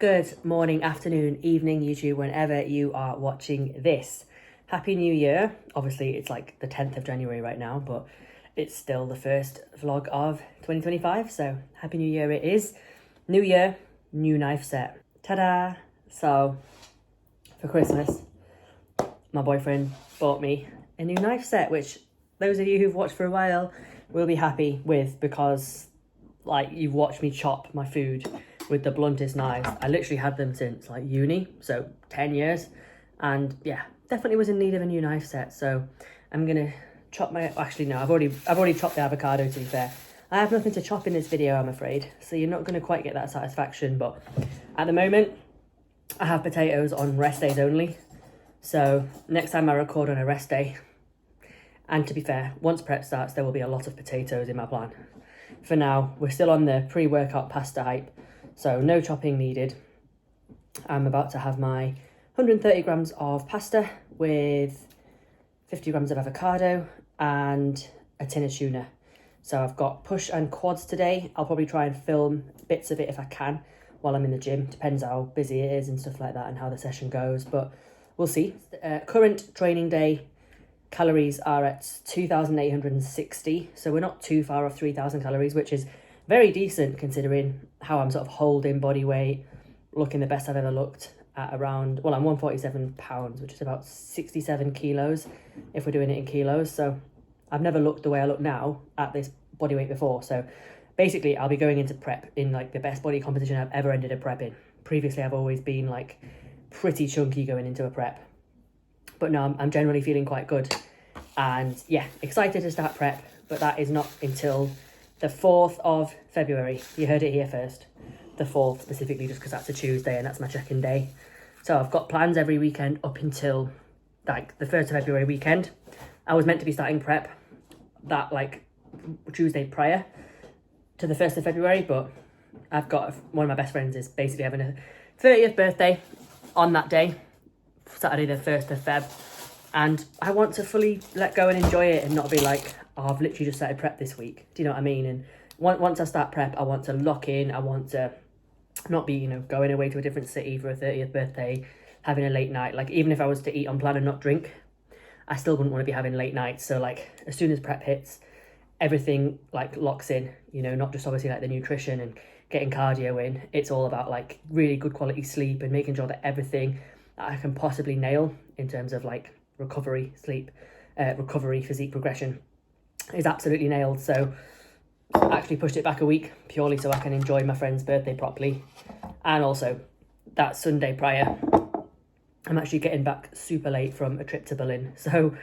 Good morning, afternoon, evening, YouTube, whenever you are watching this. Happy New Year. Obviously, it's like the 10th of January right now, but it's still the first vlog of 2025. So, Happy New Year it is. New year, new knife set. Ta-da! So, for Christmas, my boyfriend bought me a new knife set, which those of you who've watched for a while will be happy with because, like, you've watched me chop my food with the bluntest knives. I literally had them since like uni, so 10 years, and yeah, definitely was in need of a new knife set. So I'm gonna chop my, actually no, I've already chopped the avocado, to be fair. I have nothing to chop in this video, I'm afraid, so you're not gonna quite get that satisfaction, but at the moment I have potatoes on rest days only. So next time I record on a rest day, and to be fair, once prep starts there will be a lot of potatoes in my plan. For now, we're still on the pre-workout pasta hype, so no chopping needed. I'm about to have my 130 grams of pasta with 50 grams of avocado and a tin of tuna. So I've got push and quads today. I'll probably try and film bits of it if I can while I'm in the gym. Depends how busy it is and stuff like that and how the session goes, but we'll see. Current training day calories are at 2,860. So we're not too far off 3,000 calories, which is very decent considering how I'm sort of holding body weight, looking the best I've ever looked at around, well, I'm 147 pounds, which is about 67 kilos if we're doing it in kilos. So I've never looked the way I look now at this body weight before. So basically I'll be going into prep in like the best body composition I've ever ended a prep in. Previously I've always been like pretty chunky going into a prep, but now I'm generally feeling quite good, and yeah, excited to start prep. But that is not until the 4th of February. You heard it here first. The 4th specifically, just because that's a Tuesday and that's my check-in day. So I've got plans every weekend up until like the 1st of February weekend. I was meant to be starting prep that like Tuesday prior to the 1st of February, but I've got one of my best friends is basically having a 30th birthday on that day, Saturday the 1st of Feb. And I want to fully let go and enjoy it and not be like, oh, I've literally just started prep this week. Do you know what I mean? And once I start prep, I want to lock in. I want to not be, going away to a different city for a 30th birthday, having a late night. Like, even if I was to eat on plan and not drink, I still wouldn't want to be having late nights. So, like, as soon as prep hits, everything, like, locks in, not just obviously, like, the nutrition and getting cardio in. It's all about, like, really good quality sleep and making sure that everything that I can possibly nail in terms of, like, recovery, sleep, recovery, physique progression is absolutely nailed. So I actually pushed it back a week purely so I can enjoy my friend's birthday properly. And also that Sunday prior, I'm actually getting back super late from a trip to Berlin. So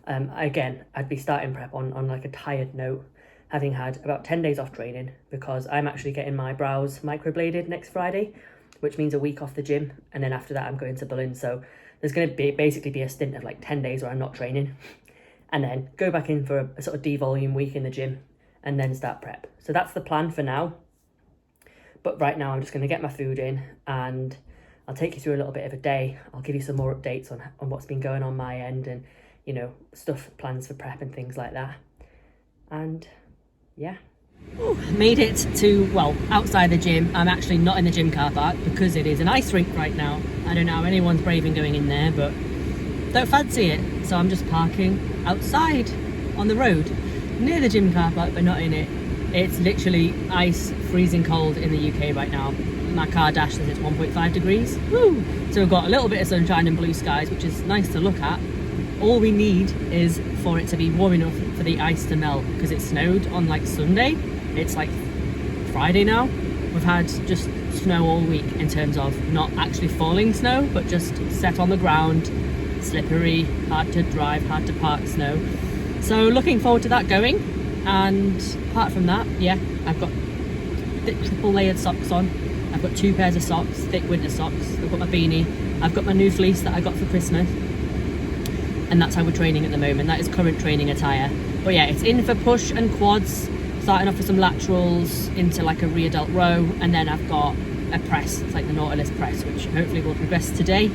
again, I'd be starting prep on like a tired note, having had about 10 days off training, because I'm actually getting my brows microbladed next Friday, which means a week off the gym. And then after that, I'm going to Berlin. So there's going to basically be a stint of like 10 days where I'm not training, and then go back in for a sort of devolume week in the gym and then start prep. So that's the plan for now. But right now I'm just going to get my food in and I'll take you through a little bit of a day. I'll give you some more updates on what's been going on my end and, stuff, plans for prep and things like that. And yeah. Ooh, made it to, well, outside the gym. I'm actually not in the gym car park because it is an ice rink right now. I don't know how anyone's braving going in there, but don't fancy it. So I'm just parking outside on the road near the gym car park, but not in it. It's literally ice, freezing cold in the UK right now. My car dash says it's 1.5 degrees. Woo! So we've got a little bit of sunshine and blue skies, which is nice to look at. All we need is for it to be warm enough for the ice to melt, because it snowed on like Sunday. It's like Friday now. We've had just snow all week in terms of not actually falling snow, but just set on the ground, slippery, hard to drive, hard to park snow. So looking forward to that going. And apart from that, yeah, I've got thick triple layered socks on. I've got 2 pairs of socks, thick winter socks. I've got my beanie. I've got my new fleece that I got for Christmas. And that's how we're training at the moment. That is current training attire. But yeah, it's in for push and quads, starting off with some laterals into like a rear delt row, and then I've got a press. It's like the Nautilus press, which hopefully will progress today.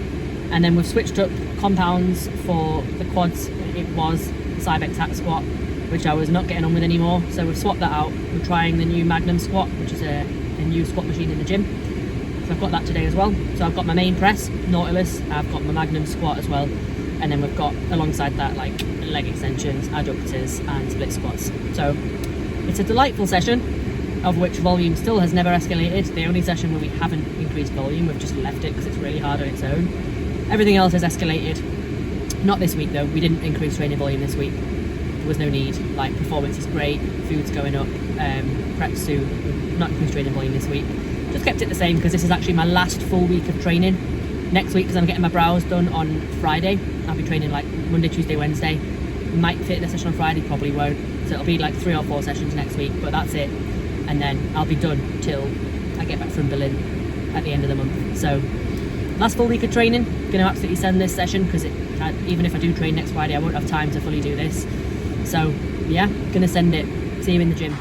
And then we've switched up compounds for the quads. It was the Cybex hack squat, which I was not getting on with anymore, so we've swapped that out. We're trying the new Magnum squat, which is a new squat machine in the gym. So I've got that today as well. So I've got my main press, Nautilus, I've got my Magnum squat as well. And then we've got, alongside that, like leg extensions, adductors and split squats. So it's a delightful session, of which volume still has never escalated. The only session where we haven't increased volume, we've just left it because it's really hard on its own. Everything else has escalated. Not this week though, we didn't increase training volume this week. There was no need. Like, performance is great, food's going up, prep's soon. Not increased training volume this week. Just kept it the same because this is actually my last full week of training. Next week, because I'm getting my brows done on Friday, I'll be training like Monday, Tuesday, Wednesday. Might fit in a session on Friday, probably won't. So it'll be like 3 or 4 sessions next week, but that's it. And then I'll be done till I get back from Berlin at the end of the month. So last full week of training, gonna absolutely send this session because even if I do train next Friday, I won't have time to fully do this. So yeah, gonna send it. See you in the gym.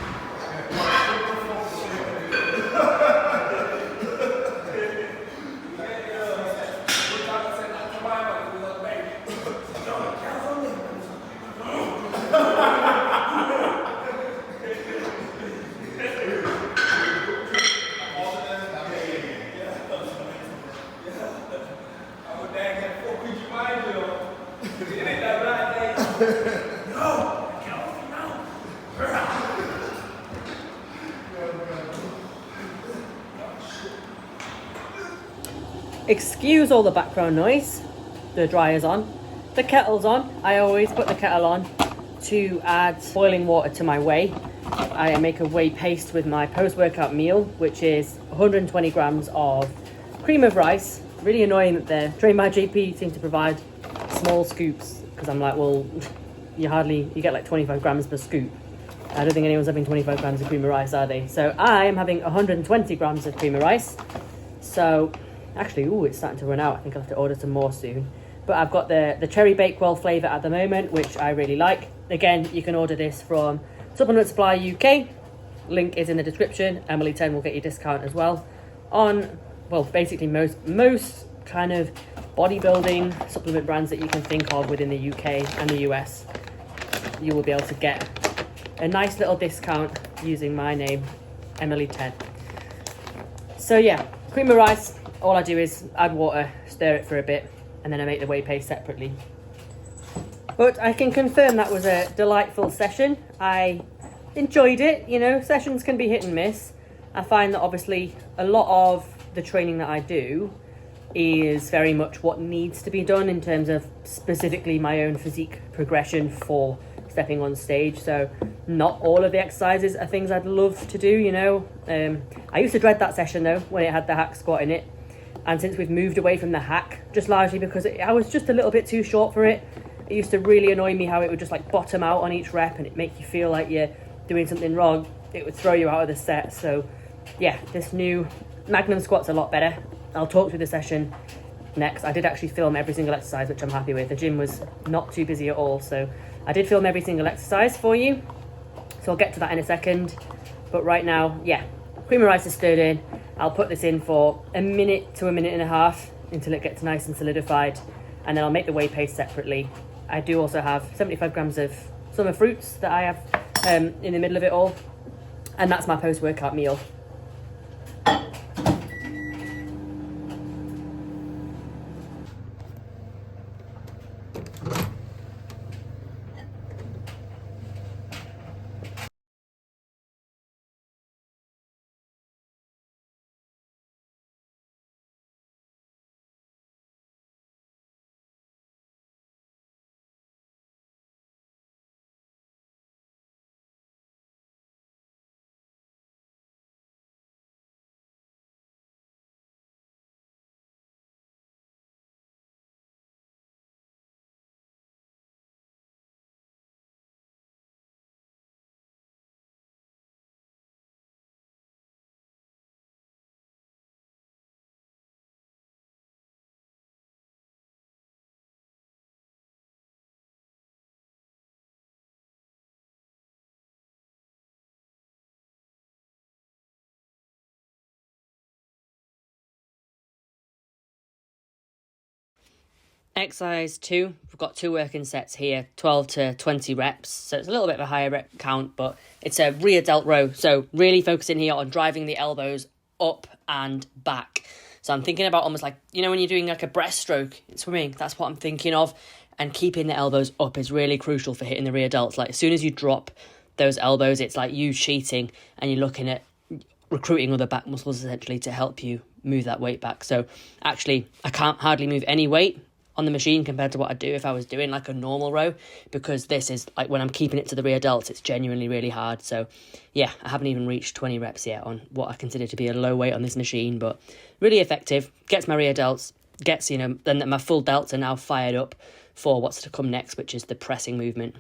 Excuse all the background noise. The dryer's on. The kettle's on. I always put the kettle on to add boiling water to my whey. I make a whey paste with my post-workout meal, which is 120 grams of cream of rice. Really annoying that the Train by GP seem to provide small scoops, because I'm like, well, you get like 25 grams per scoop. I don't think anyone's having 25 grams of cream of rice, are they? So I am having 120 grams of cream of rice. So actually, it's starting to run out. I think I'll have to order some more soon. But I've got the cherry bakewell flavour at the moment, which I really like. Again, you can order this from Supplement Supply UK. Link is in the description. Emily 10 will get you a discount as well on, well, basically most kind of bodybuilding supplement brands that you can think of within the UK and the US. You will be able to get a nice little discount using my name, Emily 10. So yeah, cream of rice. All I do is add water, stir it for a bit, and then I make the whey paste separately. But I can confirm that was a delightful session. I enjoyed it. You know, sessions can be hit and miss. I find that obviously a lot of the training that I do is very much what needs to be done in terms of specifically my own physique progression for stepping on stage. So not all of the exercises are things I'd love to do, you know. I used to dread that session though, when it had the hack squat in it. And since we've moved away from the hack, just largely because I was just a little bit too short for it. It used to really annoy me how it would just like bottom out on each rep and it make you feel like you're doing something wrong. It would throw you out of the set. So yeah, this new Magnum squat's a lot better. I'll talk through the session next. I did actually film every single exercise, which I'm happy with. The gym was not too busy at all, so I did film every single exercise for you. So I'll get to that in a second. But right now, yeah, cream of rice is stirred in. I'll put this in for a minute to a minute and a half until it gets nice and solidified, and then I'll make the whey paste separately. I do also have 75 grams of summer fruits that I have in the middle of it all, and that's my post-workout meal. Exercise 2, we've got 2 working sets here, 12 to 20 reps. So it's a little bit of a higher rep count, but it's a rear delt row. So really focusing here on driving the elbows up and back. So I'm thinking about almost like, you know, when you're doing like a breaststroke in swimming, that's what I'm thinking of. And keeping the elbows up is really crucial for hitting the rear delts. Like as soon as you drop those elbows, it's like you cheating and you're looking at recruiting other back muscles essentially to help you move that weight back. So actually, I can't hardly move any weight on the machine compared to what I'd do if I was doing like a normal row, because this is like when I'm keeping it to the rear delts, it's genuinely really hard. So yeah, I haven't even reached 20 reps yet on what I consider to be a low weight on this machine, but really effective, gets my rear delts, gets, you know, then my full delts are now fired up for what's to come next, which is the pressing movement.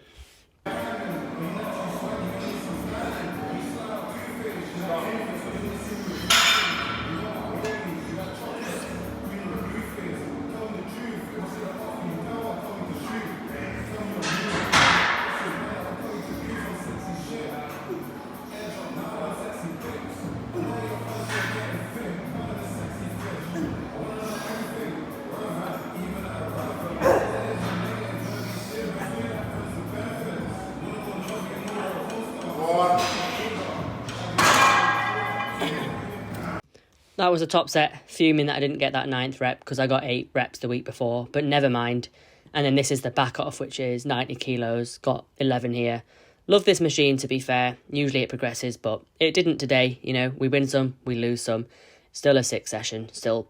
That was a top set, fuming that I didn't get that 9th rep because I got 8 reps the week before, but never mind. And then this is the back off, which is 90 kilos, got 11 here. Love this machine, to be fair. Usually it progresses, but it didn't today. You know, we win some, we lose some. Still a 6 session, still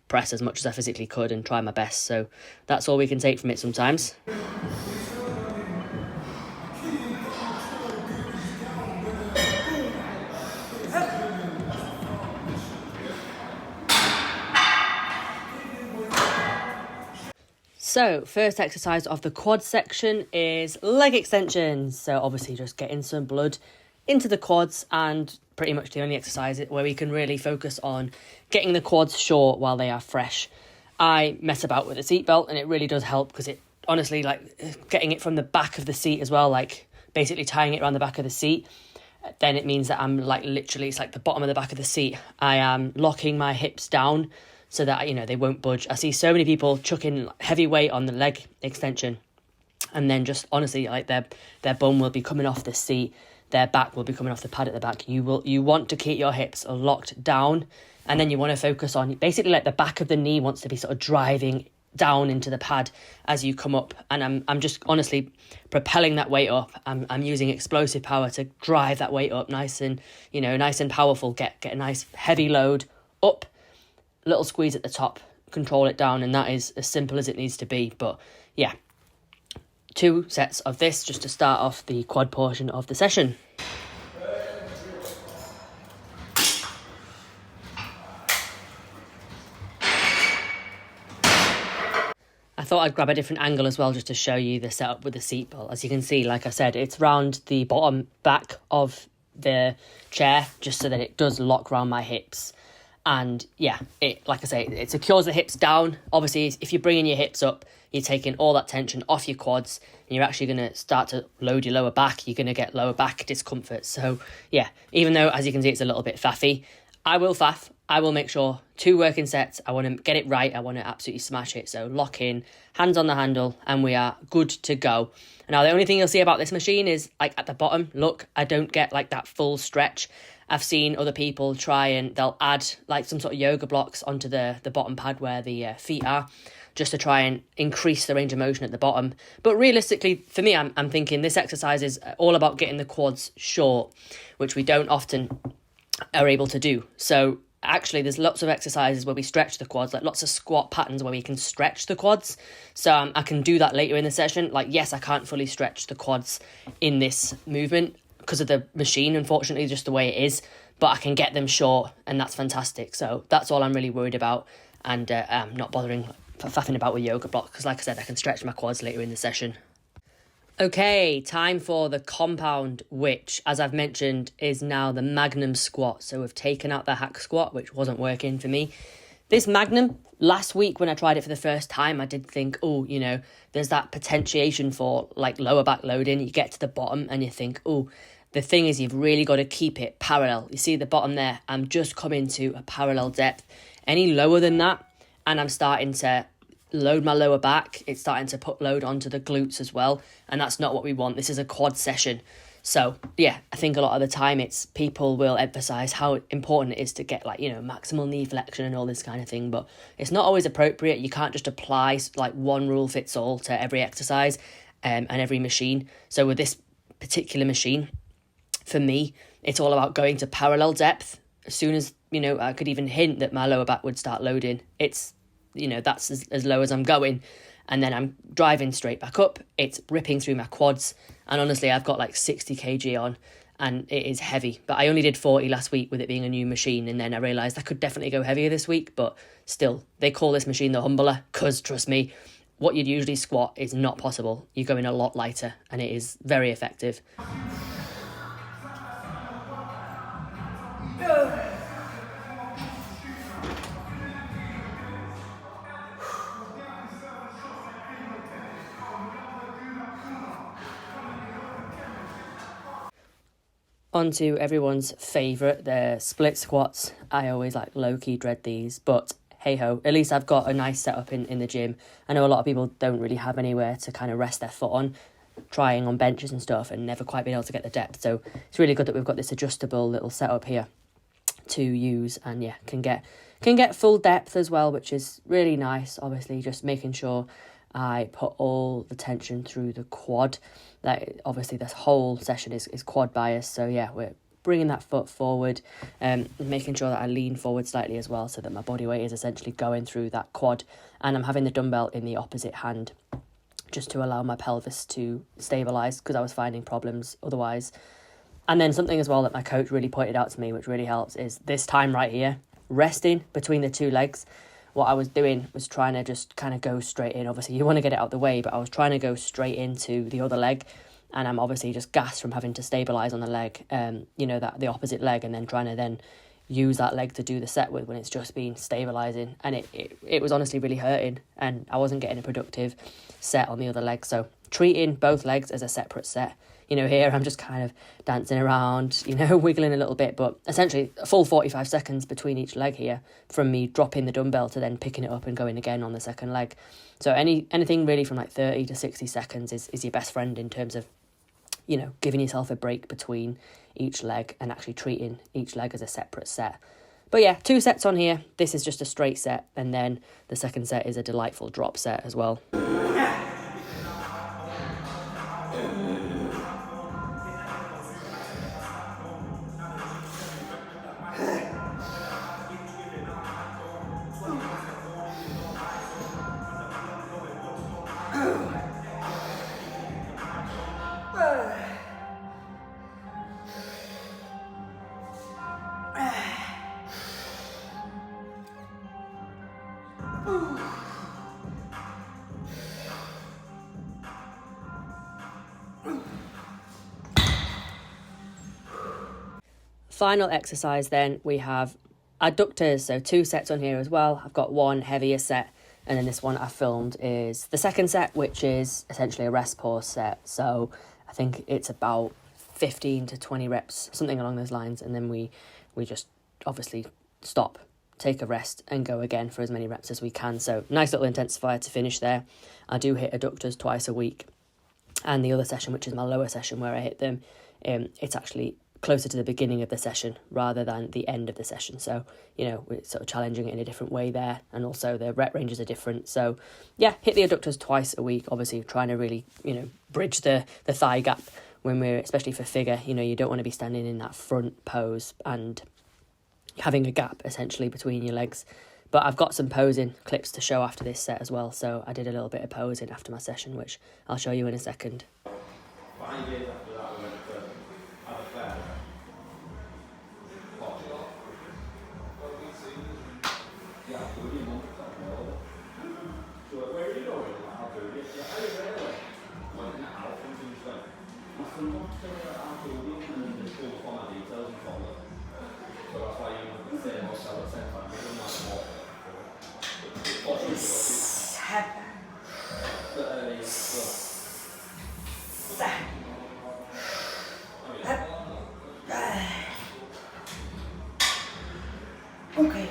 press as much as I physically could and try my best. So that's all we can take from it sometimes. So, first exercise of the quad section is leg extensions. So obviously just getting some blood into the quads, and pretty much the only exercise where we can really focus on getting the quads short while they are fresh. I mess about with the seatbelt and it really does help, because it honestly, like getting it from the back of the seat as well, like basically tying it around the back of the seat, then it means that I'm like literally, it's like the bottom of the back of the seat. I am locking my hips down so that, you know, they won't budge. I see so many people chucking heavy weight on the leg extension and then just honestly like their bum will be coming off the seat, their back will be coming off the pad at the back. You want to keep your hips locked down, and then you want to focus on basically like the back of the knee wants to be sort of driving down into the pad as you come up, and I'm just honestly propelling that weight up. I'm using explosive power to drive that weight up nice and, you know, nice and powerful. Get a nice heavy load up, little squeeze at the top, control it down, and that is as simple as it needs to be. But yeah, 2 sets of this just to start off the quad portion of the session. I thought I'd grab a different angle as well just to show you the setup with the seatbelt. As you can see, like I said, it's round the bottom back of the chair just so that it does lock around my hips. And yeah, it, like I say, it secures the hips down. Obviously, if you're bringing your hips up, you're taking all that tension off your quads, and you're actually going to start to load your lower back. You're going to get lower back discomfort. So yeah, even though, as you can see, it's a little bit faffy, I will faff. I will make sure 2 working sets. I want to get it right. I want to absolutely smash it. So lock in, hands on the handle, and we are good to go. Now, the only thing you'll see about this machine is like at the bottom, look, I don't get like that full stretch. I've seen other people try and they'll add like some sort of yoga blocks onto the bottom pad where the feet are, just to try and increase the range of motion at the bottom. But realistically, for me, I'm thinking this exercise is all about getting the quads short, which we don't often are able to do. So actually, there's lots of exercises where we stretch the quads, like lots of squat patterns where we can stretch the quads. So I can do that later in the session. Like, yes, I can't fully stretch the quads in this movement because of the machine, unfortunately, just the way it is, but I can get them short, and that's fantastic. So that's all I'm really worried about, and I'm not bothering faffing about with yoga blocks, because like I said, I can stretch my quads later in the session. Okay, time for the compound, which, as I've mentioned, is now the Magnum squat. So we've taken out the hack squat, which wasn't working for me. This Magnum, last week when I tried it for the first time, I did think, oh, you know, there's that potentiation for like lower back loading. You get to the bottom and you think, oh, the thing is you've really got to keep it parallel. You see the bottom there, I'm just coming to a parallel depth. Any lower than that, and I'm starting to load my lower back, it's starting to put load onto the glutes as well, and that's not what we want. This is a quad session. So yeah, I think a lot of the time it's people will emphasize how important it is to get like, you know, maximal knee flexion and all this kind of thing, but it's not always appropriate. You can't just apply like one rule fits all to every exercise and every machine. So with this particular machine, for me, it's all about going to parallel depth. As soon as, you know, I could even hint that my lower back would start loading, it's, you know, that's as low as I'm going. And then I'm driving straight back up. It's ripping through my quads. And honestly, I've got like 60 kg on and it is heavy. But I only did 40 last week with it being a new machine. And then I realised I could definitely go heavier this week. But still, they call this machine the Humbler because, trust me, what you'd usually squat is not possible. You're going a lot lighter and it is very effective. On to everyone's favourite, the split squats. I always like low-key dread these, but hey-ho, at least I've got a nice setup in the gym. I know a lot of people don't really have anywhere to kind of rest their foot on, trying on benches and stuff and never quite being able to get the depth. So it's really good that we've got this adjustable little setup here to use, and yeah, can get full depth as well, which is really nice. Obviously, just making sure I put all the tension through the quad. That obviously this whole session is quad biased, so yeah, we're bringing that foot forward and making sure that I lean forward slightly as well so that my body weight is essentially going through that quad, and I'm having the dumbbell in the opposite hand just to allow my pelvis to stabilize because I was finding problems otherwise. And then something as well that my coach really pointed out to me, which really helps, is this time right here, resting between the two legs. What I was doing was trying to just kind of go straight in. Obviously, you want to get it out of the way, but I was trying to go straight into the other leg. And I'm obviously just gassed from having to stabilise on the leg, you know, that the opposite leg, and then trying to then use that leg to do the set with when it's just been stabilising. And it was honestly really hurting, and I wasn't getting a productive set on the other leg. So treating both legs as a separate set. You know, here I'm just kind of dancing around, you know, wiggling a little bit, but essentially a full 45 seconds between each leg here from me dropping the dumbbell to then picking it up and going again on the second leg. So anything really from like 30 to 60 seconds is your best friend in terms of, you know, giving yourself a break between each leg and actually treating each leg as a separate set. But yeah, 2 sets on here. This is just a straight set, and then the second set is a delightful drop set as well. Final exercise then, we have adductors, so 2 sets on here as well. I've got one heavier set, and then this one I filmed is the second set, which is essentially a rest pause set. So I think it's about 15 to 20 reps, something along those lines, and then we just obviously stop, take a rest, and go again for as many reps as we can. So nice little intensifier to finish there. I do hit adductors twice a week, and the other session, which is my lower session where I hit them, it's actually closer to the beginning of the session rather than the end of the session. So, you know, we're sort of challenging it in a different way there, and also the rep ranges are different. So yeah, hit the adductors twice a week, obviously trying to really, you know, bridge the thigh gap when we're, especially for figure, you know, you don't want to be standing in that front pose and having a gap essentially between your legs. But I've got some posing clips to show after this set as well, so I did a little bit of posing after my session, which I'll show you in a second. 5 years after that, we went to have a fair. Portugal. Yeah, we didn't want to talk about it. So where are you going? I'll do it. Yeah, oh, really? Went out and things like, I said, not to I'll do it, and then just pull for my details and follow it. So that's why you know the same hotel at the same time. We didn't like to walk. Okay.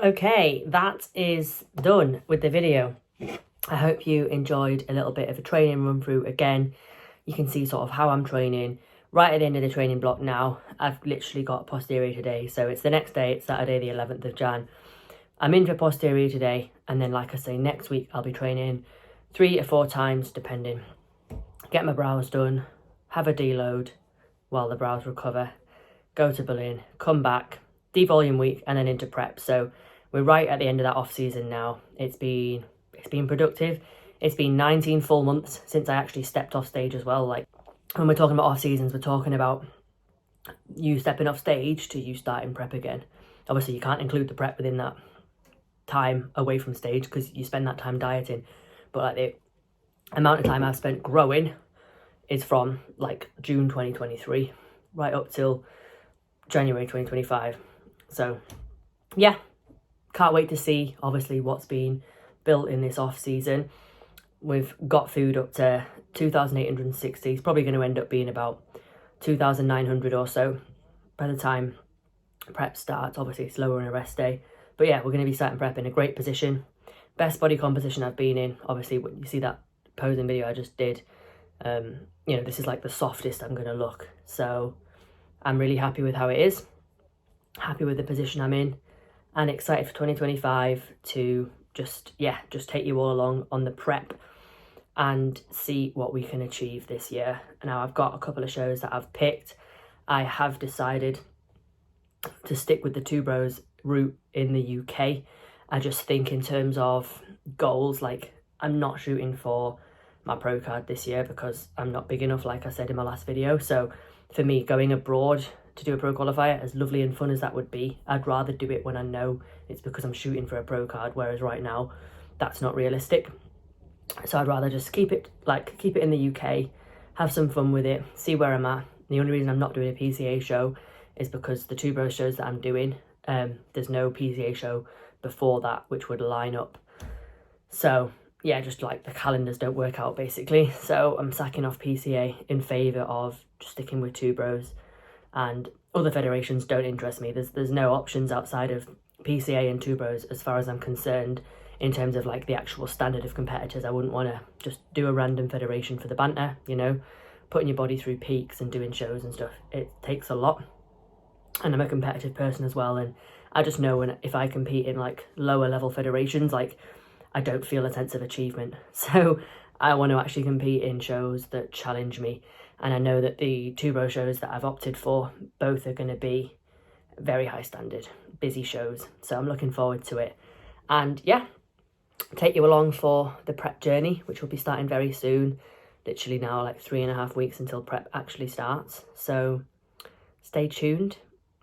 Okay, that is done with the video. I hope you enjoyed a little bit of a training run through again. You can see sort of how I'm training. Right at the end of the training block now, I've literally got posterior today. So it's the next day, it's Saturday the 11th of Jan. I'm in for posterior today. And then like I say, next week I'll be training 3 or 4 times depending. Get my brows done, have a deload while the brows recover, go to Berlin, come back, devolume week, and then into prep. So we're right at the end of that off season now. It's been productive. It's been 19 full months since I actually stepped off stage as well. Like when we're talking about off seasons, we're talking about you stepping off stage to you starting prep again. Obviously you can't include the prep within that time away from stage because you spend that time dieting, but like the amount of time I've spent growing is from like June 2023 right up till January 2025. So yeah, can't wait to see obviously what's been built in this off season. We've got food up to 2,860. It's probably going to end up being about 2,900 or so by the time prep starts. Obviously it's lower on a rest day, but yeah, we're going to be starting prep in a great position. Best body composition I've been in. Obviously when you see that posing video I just did, you know, this is like the softest I'm going to look. So I'm really happy with how it is, happy with the position I'm in, and excited for 2025 to just take you all along on the prep and see what we can achieve this year. Now I've got a couple of shows that I've picked. I have decided to stick with the Two Bros route in the UK. I just think in terms of goals, like I'm not shooting for my pro card this year because I'm not big enough, like I said in my last video. So for me, going abroad to do a pro qualifier, as lovely and fun as that would be, I'd rather do it when I know it's because I'm shooting for a pro card, whereas right now that's not realistic. So I'd rather just keep it in the UK, have some fun with it, see where I'm at. The only reason I'm not doing a PCA show is because the Two Bros shows that I'm doing, there's no PCA show before that which would line up. So yeah, just like the calendars don't work out basically. So I'm sacking off PCA in favour of just sticking with Two Bros, and other federations don't interest me. There's no options outside of PCA and Two Bros as far as I'm concerned in terms of like the actual standard of competitors. I wouldn't want to just do a random federation for the banter, you know, putting your body through peaks and doing shows and stuff. It takes a lot, and I'm a competitive person as well, and I just know if I compete in like lower level federations, like I don't feel a sense of achievement. So I want to actually compete in shows that challenge me. And I know that the Two Bro shows that I've opted for, both are going to be very high standard, busy shows. So I'm looking forward to it. And yeah, take you along for the prep journey, which will be starting very soon. Literally now like 3.5 weeks until prep actually starts. So stay tuned.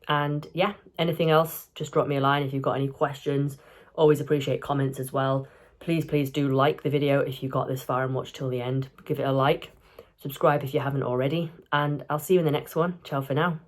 And yeah, anything else, just drop me a line if you've got any questions. Always appreciate comments as well. Please do like the video if you got this far and watched till the end. Give it a like. Subscribe if you haven't already. And I'll see you in the next one. Ciao for now.